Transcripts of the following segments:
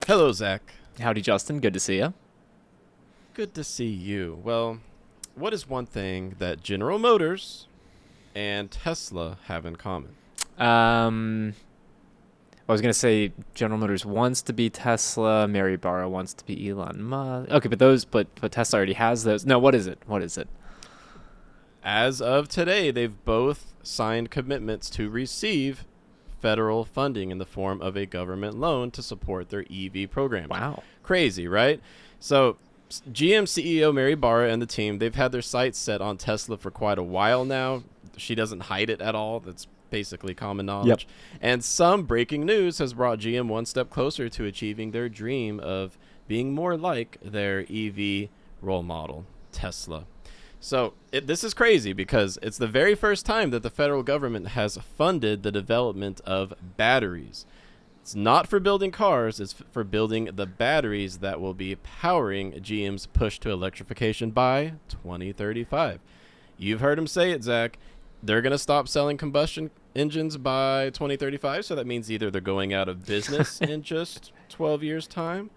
Hello, Zach. Howdy, Justin. Good to see you. Good to see you. Well, what is one thing that General Motors and Tesla have in common? I was gonna say General Motors wants to be Tesla. Mary Barra wants to be Elon Musk. Okay, but Tesla already has those. No, what is it? What is it? As of today, they've both signed commitments to receive federal funding in the form of a government loan to support their EV programs. Wow. Crazy, right? So GM CEO Mary Barra and the team, they've had their sights set on Tesla for quite a while now. She doesn't hide it at all. That's basically common knowledge. Yep. And some breaking news has brought GM one step closer to achieving their dream of being more like their EV role model, Tesla. So this is crazy because it's the very first time that the federal government has funded the development of batteries. It's not for building cars, it's for building the batteries that will be powering GM's push to electrification by 2035. You've heard him say it, Zach. They're going to stop selling combustion engines by 2035, so that means either they're going out of business in just 12 years' time,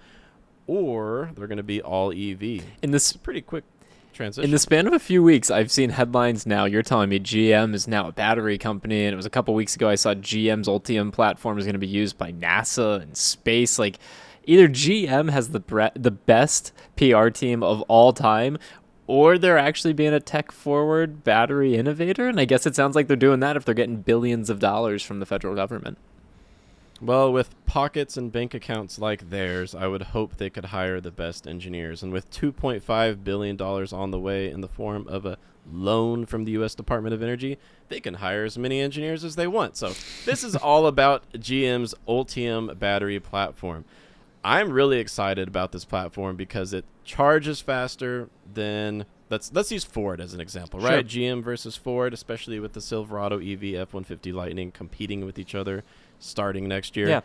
or they're going to be all EV. It's a pretty quick transition. In the span of a few weeks, I've seen headlines now. You're telling me GM is now a battery company, and it was a couple weeks ago I saw GM's Ultium platform is going to be used by NASA and space. Like, either GM has the best PR team of all time, or they're actually being a tech-forward battery innovator, and I guess it sounds like they're doing that if they're getting billions of dollars from the federal government. Well, with pockets and bank accounts like theirs, I would hope they could hire the best engineers. And with $2.5 billion on the way in the form of a loan from the U.S. Department of Energy, they can hire as many engineers as they want. So this is all about GM's Ultium battery platform. I'm really excited about this platform because it charges faster than... Let's use Ford as an example, right? Sure. GM versus Ford, especially with the Silverado EV F-150 Lightning competing with each other starting next year. Yeah.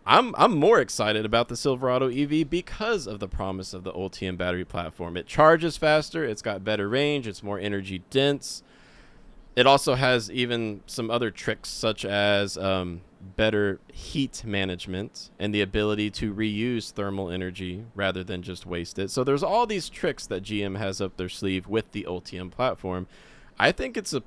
I'm more excited about the Silverado EV because of the promise of the Ultium battery platform. It charges faster, it's got better range, it's more energy dense. It also has even some other tricks such as better heat management and the ability to reuse thermal energy rather than just waste it. So there's all these tricks that GM has up their sleeve with the Ultium platform. I think it's a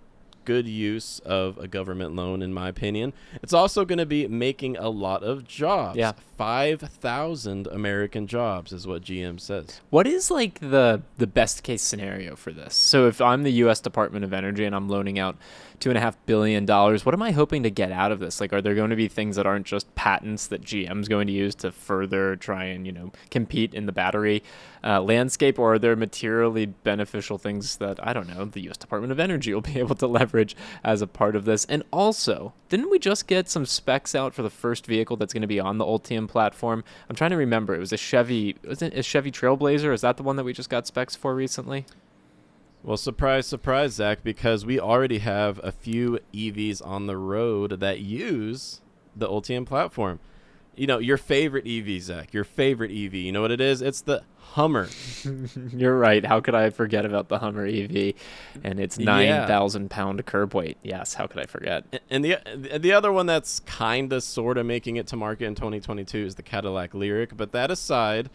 good use of a government loan, in my opinion. It's also going to be making a lot of jobs. Yeah. 5,000 American jobs is what GM says. What is like the best case scenario for this? So if I'm the U.S. Department of Energy and I'm loaning out $2.5 billion, what am I hoping to get out of this? Like, are there going to be things that aren't just patents that GM's going to use to further try and, compete in the battery landscape, or are there materially beneficial things that, I don't know, the U.S. Department of Energy will be able to leverage as a part of this? And also, didn't we just get some specs out for the first vehicle that's going to be on the Ultium platform? I'm trying to remember. It was a Chevy Trailblazer. Is that the one that we just got specs for recently? Well, surprise, surprise, Zach, because we already have a few EVs on the road that use the Ultium platform. Your favorite EV, Zach, your favorite EV, you know what it is? It's the Hummer. You're right. How could I forget about the Hummer EV and its 9,000 pound curb weight? Yes, how could I forget? And the other one that's kind of sort of making it to market in 2022 is the Cadillac Lyriq. But that aside,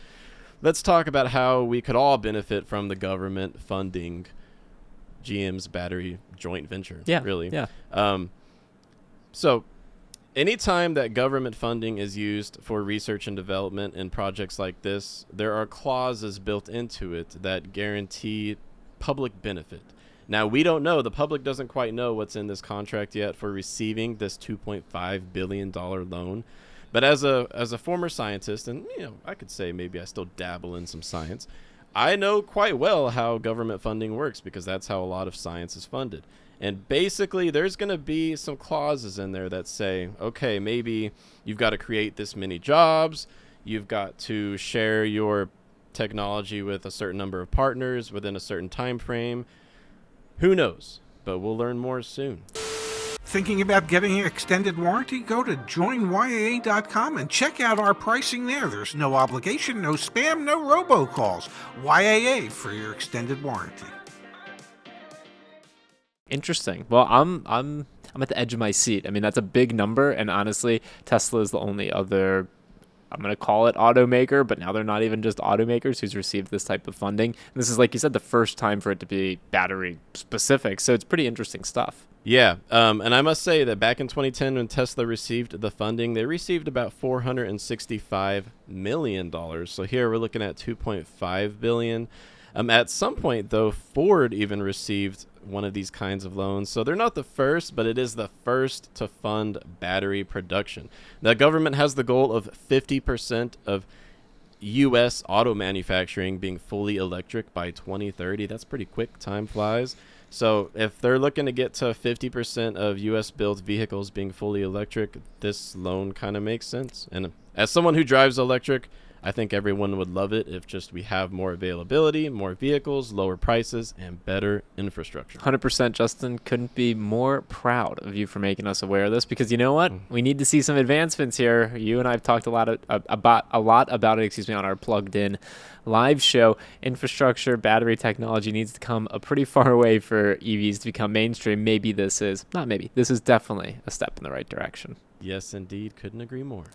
let's talk about how we could all benefit from the government funding GM's battery joint venture. Yeah, really. Yeah. So anytime that government funding is used for research and development in projects like this, there are clauses built into it that guarantee public benefit. Now, we don't know. The public doesn't quite know what's in this contract yet for receiving this $2.5 billion loan. But as a former scientist, and I could say maybe I still dabble in some science, I know quite well how government funding works because that's how a lot of science is funded. And basically, there's going to be some clauses in there that say, okay, maybe you've got to create this many jobs, you've got to share your technology with a certain number of partners within a certain time frame. Who knows? But we'll learn more soon. Thinking about getting an extended warranty? Go to joinyaa.com and check out our pricing there. There's no obligation, no spam, no robocalls. YAA for your extended warranty. Interesting. Well, I'm at the edge of my seat. I mean, that's a big number, and honestly, Tesla is the only other I'm going to call it automaker, but now they're not even just automakers who's received this type of funding. And this is, like you said, the first time for it to be battery specific. So it's pretty interesting stuff. Yeah, and I must say that back in 2010 when Tesla received the funding, they received about $465 million. So here we're looking at $2.5 billion. At some point, though, Ford even received one of these kinds of loans. So they're not the first, but it is the first to fund battery production. The government has the goal of 50% of U.S. auto manufacturing being fully electric by 2030. That's pretty quick. Time flies. So if they're looking to get to 50% of U.S. built vehicles being fully electric, this loan kind of makes sense. And as someone who drives electric, I think everyone would love it if just we have more availability, more vehicles, lower prices, and better infrastructure. 100%, Justin. Couldn't be more proud of you for making us aware of this, because you know what? We need to see some advancements here. You and I have talked a lot about it, on our Plugged In live show. Infrastructure, battery technology needs to come a pretty far way for EVs to become mainstream. This is definitely a step in the right direction. Yes, indeed. Couldn't agree more.